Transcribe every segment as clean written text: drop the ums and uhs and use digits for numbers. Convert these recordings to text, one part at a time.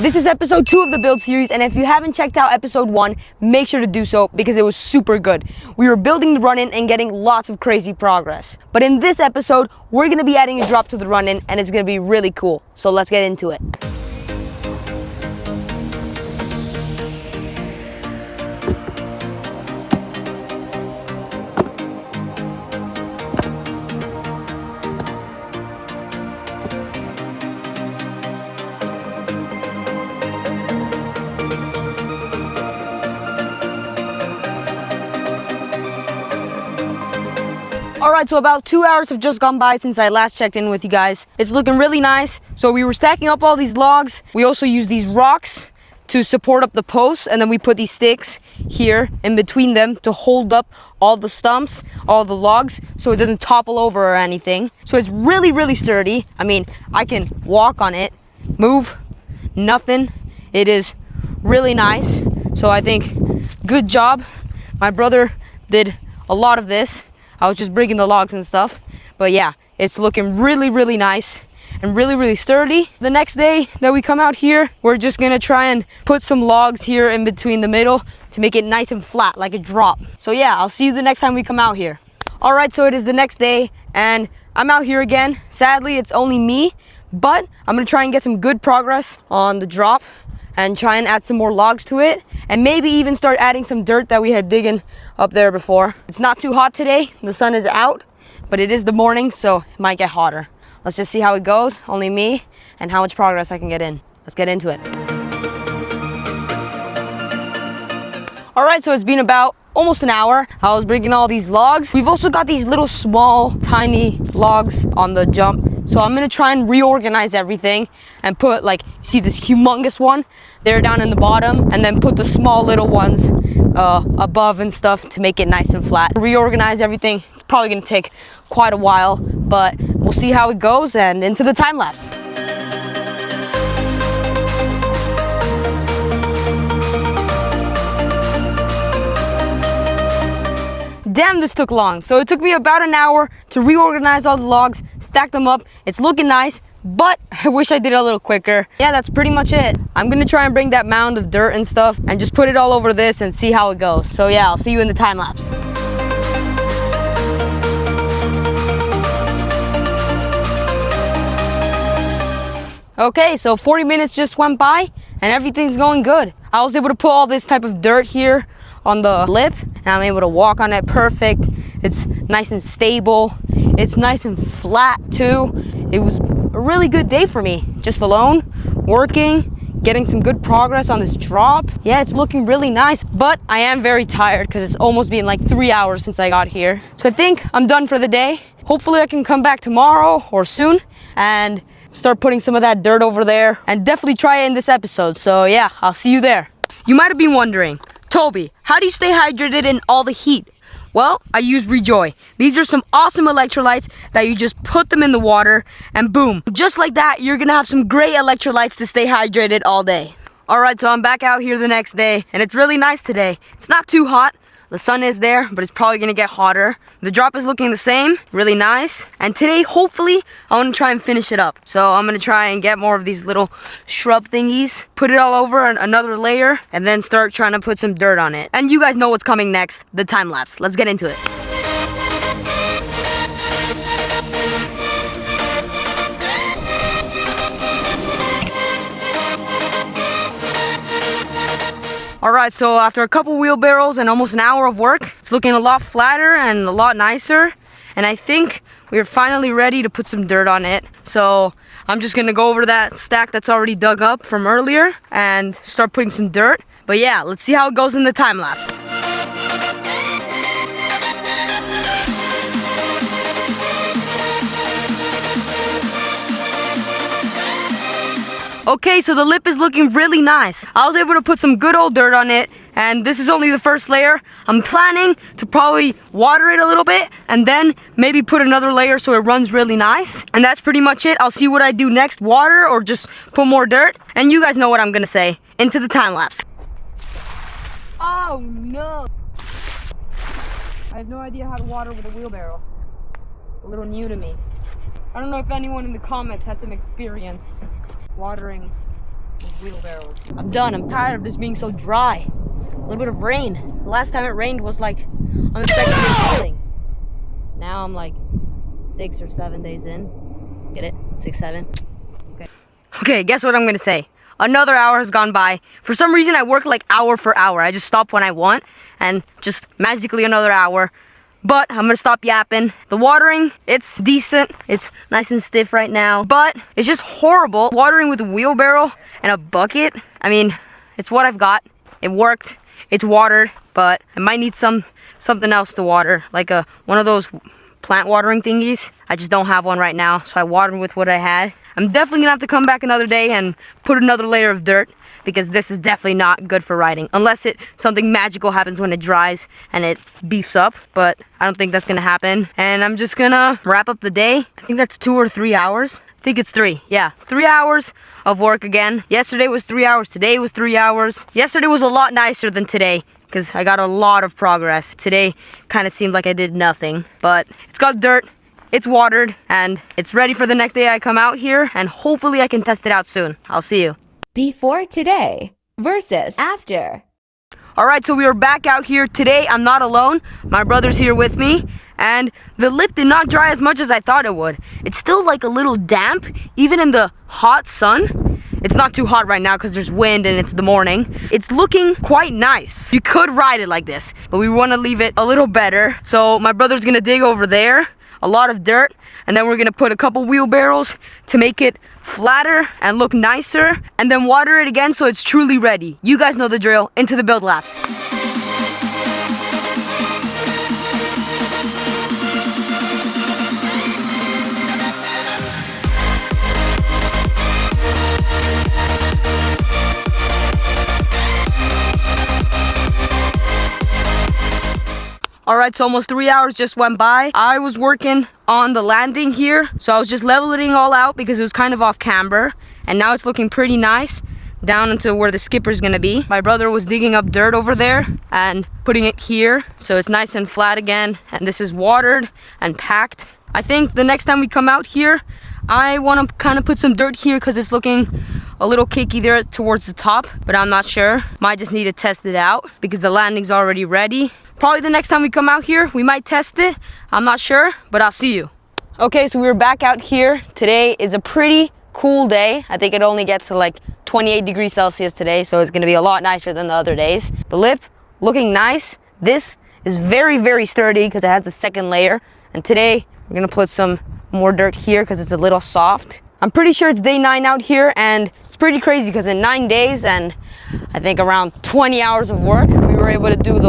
This is episode 2 of the build series, and if you haven't checked out episode 1, make sure to do so because it was super good. We were building the run-in and getting lots of crazy progress. But in this episode, we're going to be adding a drop to the run-in, and it's going to be really cool. So let's get into it. Alright, so about 2 hours have just gone by since I last checked in with you guys. It's looking really nice. So we were stacking up all these logs. We also use these rocks to support up the posts, and then we put these sticks here in between them to hold up all the stumps, all the logs, so it doesn't topple over or anything. So it's really, really sturdy. I mean, I can walk on it, move, nothing. It is really nice. So I think good job. My brother did a lot of this. I was just bringing the logs and stuff. But yeah, it's looking really, really nice and really, really sturdy. The next day that we come out here, we're just gonna try and put some logs here in between the middle to make it nice and flat, like a drop. So yeah, I'll see you the next time we come out here. All right, so it is the next day and I'm out here again. Sadly, it's only me, but I'm gonna try and get some good progress on the drop and try and add some more logs to it, and maybe even start adding some dirt that we had digging up there before. It's not too hot today, the sun is out, but it is the morning, so it might get hotter. Let's just see how it goes, only me, and how much progress I can get in. Let's get into it. All right, so it's been about almost an hour. I was bringing all these logs. We've also got these little small, tiny logs on the jump. So I'm gonna try and reorganize everything and put, like, you see this humongous one there down in the bottom, and then put the small little ones above and stuff to make it nice and flat. Reorganize everything. It's probably gonna take quite a while, but we'll see how it goes and into the time lapse. Damn, this took long. So it took me about an hour to reorganize all the logs, stack them up. It's looking nice, but I wish I did it a little quicker. Yeah, that's pretty much it. I'm gonna try and bring that mound of dirt and stuff and just put it all over this and see how it goes. So yeah, I'll see you in the time lapse. Okay, so 40 minutes just went by and everything's going good. I was able to put all this type of dirt here on the lip, and I'm able to walk on it perfect. It's nice and stable. It's nice and flat too. It was a really good day for me, just alone, working, getting some good progress on this drop. Yeah, it's looking really nice, but I am very tired because it's almost been like 3 hours since I got here. So I think I'm done for the day. Hopefully I can come back tomorrow or soon and start putting some of that dirt over there, and definitely try it in this episode. So yeah, I'll see you there. You might have been wondering, Toby, how do you stay hydrated in all the heat? Well, I use REJOY. These are some awesome electrolytes that you just put them in the water and boom, just like that, you're gonna have some great electrolytes to stay hydrated all day. All right, so I'm back out here the next day and it's really nice today. It's not too hot. The sun is there, but it's probably gonna get hotter. The drop is looking the same, really nice. And today, hopefully, I wanna try and finish it up. So I'm gonna try and get more of these little shrub thingies, put it all over another layer, and then start trying to put some dirt on it. And you guys know what's coming next, the time lapse. Let's get into it. All right, so after a couple wheelbarrows and almost an hour of work, it's looking a lot flatter and a lot nicer. And I think we're finally ready to put some dirt on it. So I'm just gonna go over that stack that's already dug up from earlier and start putting some dirt. But yeah, let's see how it goes in the time lapse. Okay, so the lip is looking really nice. I was able to put some good old dirt on it, and this is only the first layer. I'm planning to probably water it a little bit and then maybe put another layer so it runs really nice. And that's pretty much it. I'll see what I do next, water or just put more dirt. And you guys know what I'm gonna say. Into the time lapse. Oh no. I have no idea how to water with a wheelbarrow. A little new to me. I don't know if anyone in the comments has some experience watering Wheelbarrows. I'm done. I'm tired of this being so dry. A little bit of rain. The last time it rained was like on the second day feeling. Now I'm like 6 or 7 days in. Get it? 6, 7. Okay, guess what I'm gonna say? Another hour has gone by. For some reason, I work like hour for hour. I just stop when I want, and just magically another hour. But I'm gonna stop yapping. The watering, it's decent. It's nice and stiff right now, but it's just horrible. Watering with a wheelbarrow and a bucket, I mean, it's what I've got. It worked. It's watered, but I might need something else to water, like one of those plant watering thingies. I just don't have one right now, so I watered with what I had. I'm definitely gonna have to come back another day and put another layer of dirt, because this is definitely not good for riding, unless something magical happens when it dries and it beefs up, but I don't think that's gonna happen. And I'm just gonna wrap up the day. I think that's 2 or 3 hours. I think it's 3. Yeah, 3 hours of work again. Yesterday was 3 hours, today was 3 hours. Yesterday was a lot nicer than today, because I got a lot of progress. Today kind of seemed like I did nothing, but it's got dirt, it's watered, and it's ready for the next day I come out here, and hopefully I can test it out soon. I'll see you. Before today versus after. Alright, so we are back out here. Today I'm not alone. My brother's here with me, and the lip did not dry as much as I thought it would. It's still like a little damp, even in the hot sun. It's not too hot right now because there's wind and it's the morning. It's looking quite nice. You could ride it like this, but we want to leave it a little better. So my brother's gonna dig over there, a lot of dirt, and then we're gonna put a couple wheelbarrows to make it flatter and look nicer, and then water it again so it's truly ready. You guys know the drill. Into the build laps. Alright, so almost 3 hours just went by. I was working on the landing here, so I was just leveling all out because it was kind of off camber, and now it's looking pretty nice down into where the skipper's gonna be. My brother was digging up dirt over there and putting it here, so it's nice and flat again, and this is watered and packed. I think the next time we come out here, I want to kind of put some dirt here because it's looking a little cakey there towards the top, but I'm not sure. Might just need to test it out because the landing's already ready. Probably the next time we come out here, we might test it. I'm not sure, but I'll see you. Okay, so we're back out here. Today is a pretty cool day. I think it only gets to like 28 degrees Celsius today, so it's gonna be a lot nicer than the other days. The lip, looking nice. This is very, very sturdy because it has the second layer. And today, we're gonna put some more dirt here because it's a little soft. I'm pretty sure it's day 9 out here, and it's pretty crazy because in 9 days and I think around 20 hours of work, we were able to do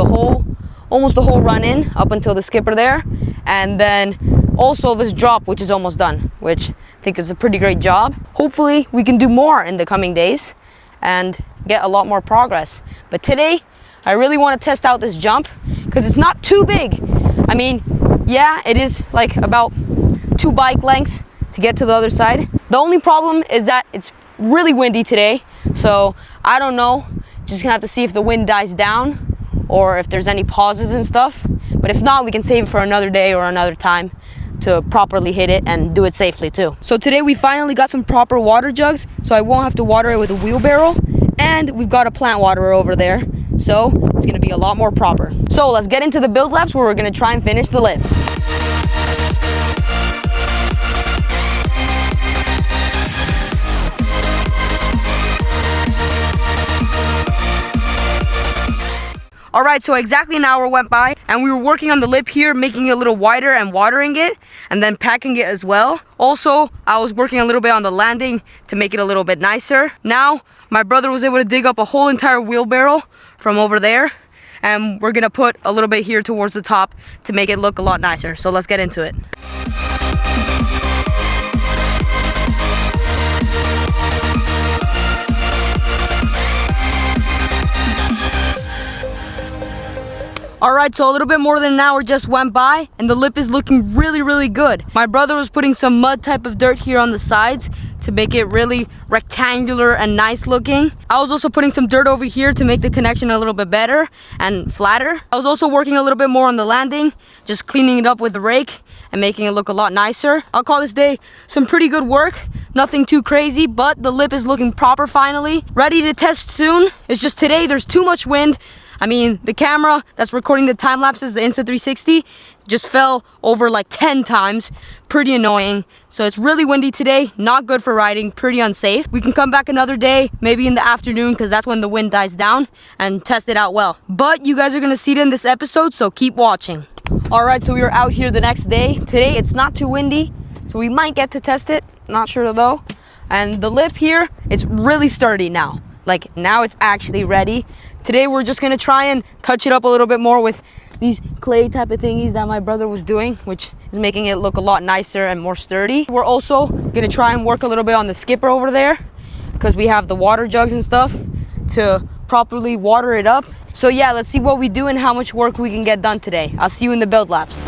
almost the whole run in up until the skipper there, and then also this drop, which is almost done, which I think is a pretty great job. Hopefully we can do more in the coming days and get a lot more progress. But today I really want to test out this jump because it's not too big. I mean, yeah, it is like about 2 bike lengths to get to the other side. The only problem is that it's really windy today, so I don't know, just gonna have to see if the wind dies down or if there's any pauses and stuff. But if not, we can save it for another day or another time to properly hit it and do it safely too. So today we finally got some proper water jugs, so I won't have to water it with a wheelbarrow, and we've got a plant waterer over there, so it's gonna be a lot more proper. So let's get into the build laps where we're gonna try and finish the lip. Alright, so exactly an hour went by, and we were working on the lip here, making it a little wider and watering it, and then packing it as well. Also, I was working a little bit on the landing to make it a little bit nicer. Now, my brother was able to dig up a whole entire wheelbarrow from over there, and we're gonna put a little bit here towards the top to make it look a lot nicer. So let's get into it. Alright, so a little bit more than an hour just went by, and the lip is looking really, really good. My brother was putting some mud type of dirt here on the sides to make it really rectangular and nice looking. I was also putting some dirt over here to make the connection a little bit better and flatter. I was also working a little bit more on the landing, just cleaning it up with the rake and making it look a lot nicer. I'll call this day some pretty good work. Nothing too crazy, but the lip is looking proper finally. Ready to test soon. It's just today there's too much wind. I mean, the camera that's recording the time lapses, the Insta360, just fell over like 10 times. Pretty annoying. So it's really windy today, not good for riding, pretty unsafe. We can come back another day, maybe in the afternoon, because that's when the wind dies down, and test it out well. But you guys are gonna see it in this episode, so keep watching. All right, so we were out here the next day. Today it's not too windy, so we might get to test it. Not sure though. And the lip here, it's really sturdy now. Like now it's actually ready. Today we're just gonna try and touch it up a little bit more with these clay type of thingies that my brother was doing, which is making it look a lot nicer and more sturdy. We're also gonna try and work a little bit on the skipper over there because we have the water jugs and stuff to properly water it up. So yeah, let's see what we do and how much work we can get done today. I'll see you in the build laps.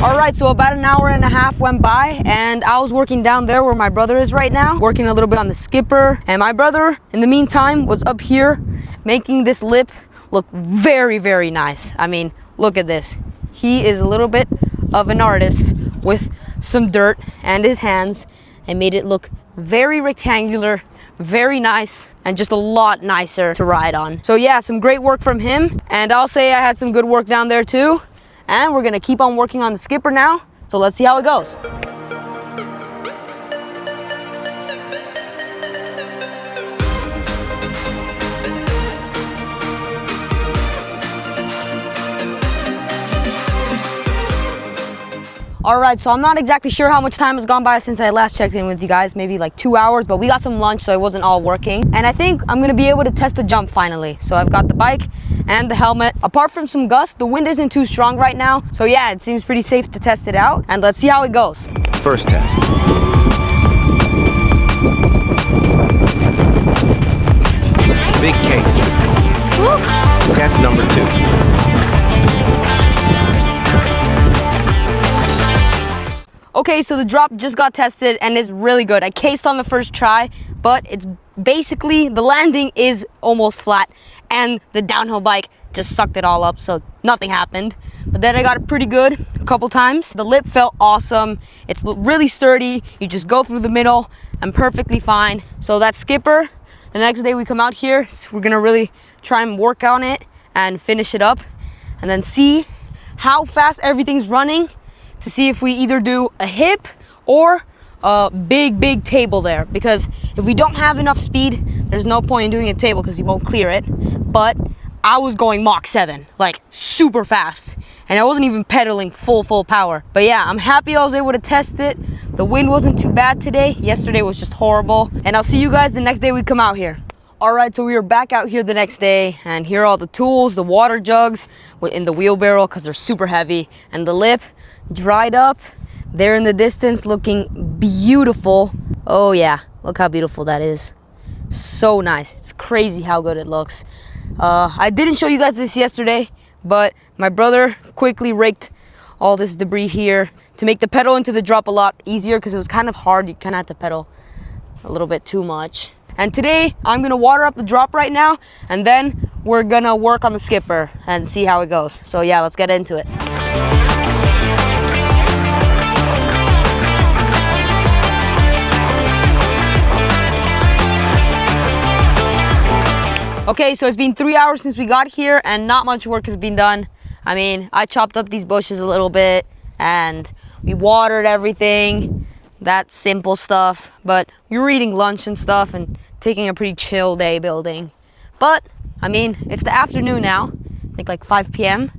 Alright, so about an hour and a half went by and I was working down there where my brother is right now, working a little bit on the skipper. And my brother, in the meantime, was up here making this lip look very, very nice. I mean, look at this. He is a little bit of an artist with some dirt and his hands and made it look very rectangular, very nice, and just a lot nicer to ride on. So yeah, some great work from him. And I'll say I had some good work down there too. And we're gonna keep on working on the skipper now. So let's see how it goes. All right, so I'm not exactly sure how much time has gone by since I last checked in with you guys, maybe like 2 hours, but we got some lunch, so it wasn't all working. And I think I'm gonna be able to test the jump finally. So I've got the bike and the helmet. Apart from some gusts, the wind isn't too strong right now. So yeah, it seems pretty safe to test it out. And let's see how it goes. First test. Big case. Woo. Test number 2. Okay, so the drop just got tested and it's really good. I cased on the first try, but it's basically, the landing is almost flat and the downhill bike just sucked it all up, so nothing happened. But then I got it pretty good a couple times. The lip felt awesome. It's really sturdy. You just go through the middle and perfectly fine. So that skipper, the next day we come out here, we're gonna really try and work on it and finish it up and then see how fast everything's running, to see if we either do a hip or a big table there. Because if we don't have enough speed, there's no point in doing a table because you won't clear it. But I was going Mach 7, like super fast. And I wasn't even pedaling full power. But yeah, I'm happy I was able to test it. The wind wasn't too bad today. Yesterday was just horrible. And I'll see you guys the next day we come out here. All right, so we were back out here the next day, and here are all the tools, the water jugs in the wheelbarrow because they're super heavy, and the lip dried up there in the distance, looking beautiful. Oh yeah, look how beautiful that is. So nice. It's crazy how good it looks. I didn't show you guys this yesterday, but my brother quickly raked all this debris here to make the pedal into the drop a lot easier because it was kind of hard. You kind of had to pedal a little bit too much. And today I'm gonna water up the drop right now, and then we're gonna work on the skipper and see how it goes. So yeah, let's get into it. Okay, so it's been 3 hours since we got here and not much work has been done. I mean, I chopped up these bushes a little bit and we watered everything, that simple stuff, but we were eating lunch and stuff and taking a pretty chill day building. But, I mean, it's the afternoon now, I think like 5 p.m.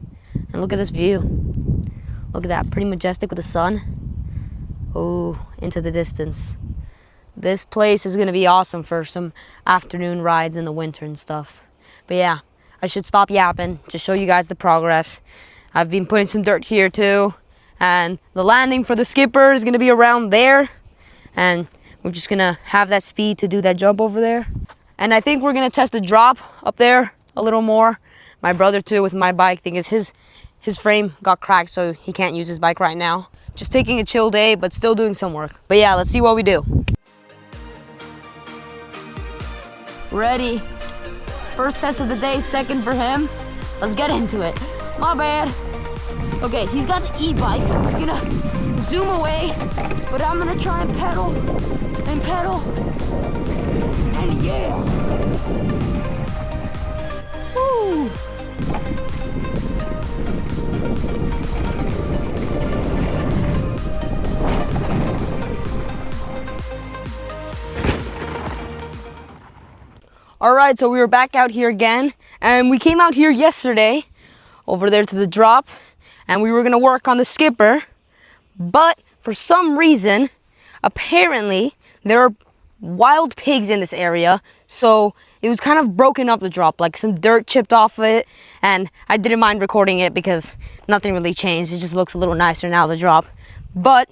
And look at this view. Look at that, pretty majestic with the sun. Oh, into the distance. This place is gonna be awesome for some afternoon rides in the winter and stuff. But yeah, I should stop yapping to show you guys the progress. I've been putting some dirt here too. And the landing for the skipper is gonna be around there. And we're just gonna have that speed to do that jump over there. And I think we're gonna test the drop up there a little more. My brother too with my bike, thing is his frame got cracked, so he can't use his bike right now. just taking a chill day, but still doing some work. But yeah, let's see what we do. Ready. First test of the day, second for him. Let's get into it. My bad. Okay, he's got the e-bike, so he's gonna zoom away, but I'm gonna try and pedal, and yeah. Woo. All right, so we were back out here again, and we came out here yesterday, over there to the drop, and we were gonna work on the skipper, but for some reason, apparently, there are wild pigs in this area, so it was kind of broken up the drop, like some dirt chipped off of it, and I didn't mind recording it because nothing really changed. It just looks a little nicer now, the drop. But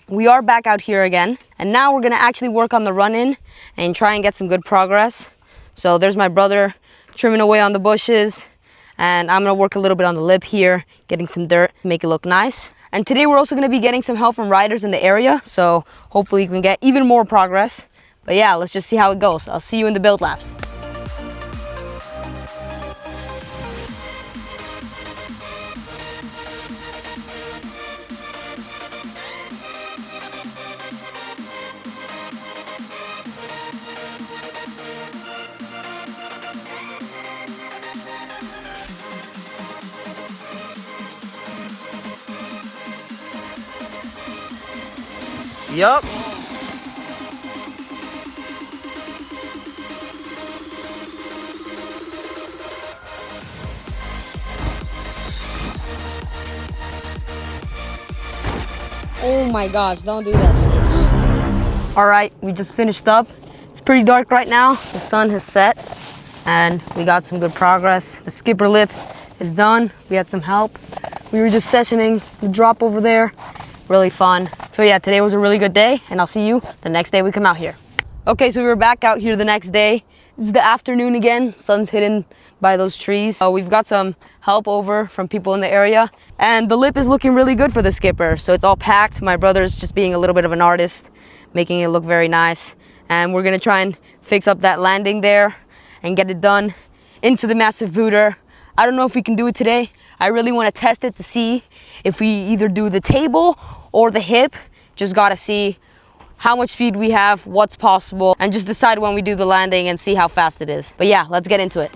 we are back out here again, and now we're gonna actually work on the run-in and try and get some good progress. So there's my brother trimming away on the bushes, and I'm gonna work a little bit on the lip here, getting some dirt, make it look nice. And today we're also gonna be getting some help from riders in the area, so hopefully you can get even more progress. But yeah, let's just see how it goes. I'll see you in the build laps. Yup. Oh my gosh, don't do that shit. All right, we just finished up. It's pretty dark right now. The sun has set and we got some good progress. The skipper lip is done. We had some help. We were just sessioning the drop over there. Really fun. So yeah, today was a really good day, and I'll see you the next day we come out here. Okay, so we were back out here the next day. It's the afternoon again. Sun's hidden by those trees. So we've got some help over from people in the area, and the lip is looking really good for the skipper. So it's all packed. My brother's just being a little bit of an artist, making it look very nice. And we're gonna try and fix up that landing there and get it done into the massive booter. I don't know if we can do it today. I really want to test it to see if we either do the table or the hip. Just gotta see how much speed we have, what's possible, and just decide when we do the landing and see how fast it is. But yeah, let's get into it.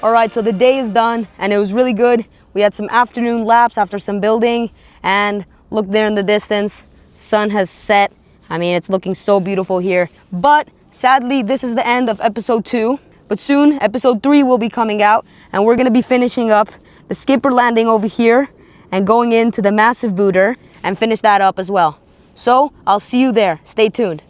All right, so the day is done and it was really good. We had some afternoon laps after some building, and look there in the distance, sun has set. I mean, it's looking so beautiful here. But sadly, this is the end of episode 2. But soon, episode 3 will be coming out, and we're gonna be finishing up the skipper landing over here and going into the massive booter and finish that up as well. So I'll see you there. Stay tuned.